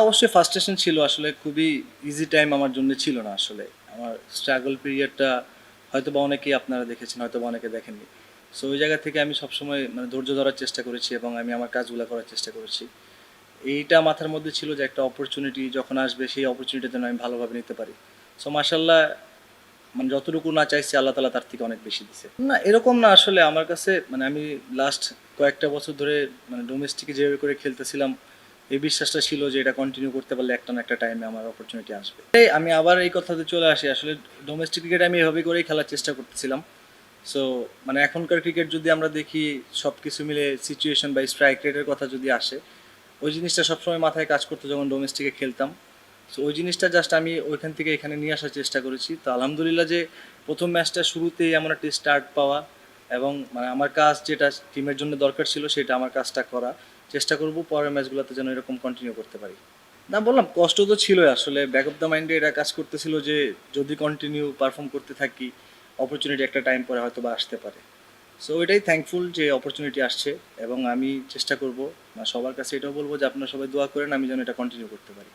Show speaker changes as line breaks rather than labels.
অবশ্যই ফার্স্ট্রেশন ছিল আসলে খুবই ইজি টাইম আমার জন্য ছিল না আসলে। আমার স্ট্রাগল পিরিয়ডটা হয়তোবা অনেকেই আপনারা দেখেছেন, হয়তোবা অনেকে দেখেননি। সো ওই জায়গা থেকে আমি সবসময় মানে ধৈর্য ধরার চেষ্টা করেছি এবং আমি আমার কাজগুলা করার চেষ্টা করেছি। এইটা মাথার মধ্যে ছিল যে একটা অপরচুনিটি যখন আসবে সেই অপরচুনিটিটা যেন আমি ভালোভাবে নিতে পারি। সো মাশাআল্লাহ মানে যতটুকু না চাইছি আল্লাহ তাআলা তার থেকে অনেক বেশি দিছে। না এরকম না আসলে আমার কাছে মানে আমি লাস্ট কয়েকটা বছর ধরে মানে ডোমেস্টিকে যেভাবে করে খেলতেছিলাম, এই বিশ্বাসটা ছিল যে এটা কন্টিনিউ করতে পারলে একটা না একটা টাইমে আমার অপরচুনিটি আসবে। আমি আবার এই কথাতে চলে আসি আসলে ডোমেস্টিক ক্রিকেট আমি এভাবে করেই খেলার চেষ্টা করতেছিলাম। সো মানে এখনকার ক্রিকেট যদি আমরা দেখি সব কিছু মিলে সিচুয়েশন বা স্ট্রাইক রেটের কথা যদি আসে, ওই জিনিসটা সবসময় মাথায় কাজ করতো যখন ডোমেস্টিকে খেলতাম। সো ওই জিনিসটা জাস্ট আমি ওইখান থেকে এখানে নিয়ে আসার চেষ্টা করেছি। তো আলহামদুলিল্লাহ যে প্রথম ম্যাচটা শুরুতেই এমন একটা স্টার্ট পাওয়া এবং মানে আমার কাজ যেটা টিমের জন্য দরকার ছিল সেটা আমার কাজটা করা চেষ্টা করব পরের ম্যাচগুলোতে যেন এরকম কন্টিনিউ করতে পারি। না বললাম কষ্ট তো ছিলই আসলে ব্যাক অফ দ্য মাইন্ডে এটা কাজ করতেছিল যে যদি কন্টিনিউ পারফর্ম করতে থাকি অপরচুনিটি একটা টাইম পরে হয়তো বা আসতে পারে। সো এটাই থ্যাঙ্কফুল যে অপরচুনিটি আসছে এবং আমি চেষ্টা করব সবার কাছে এটাও বলবো যে আপনারা সবাই দোয়া করেন আমি যেন এটা কন্টিনিউ করতে পারি।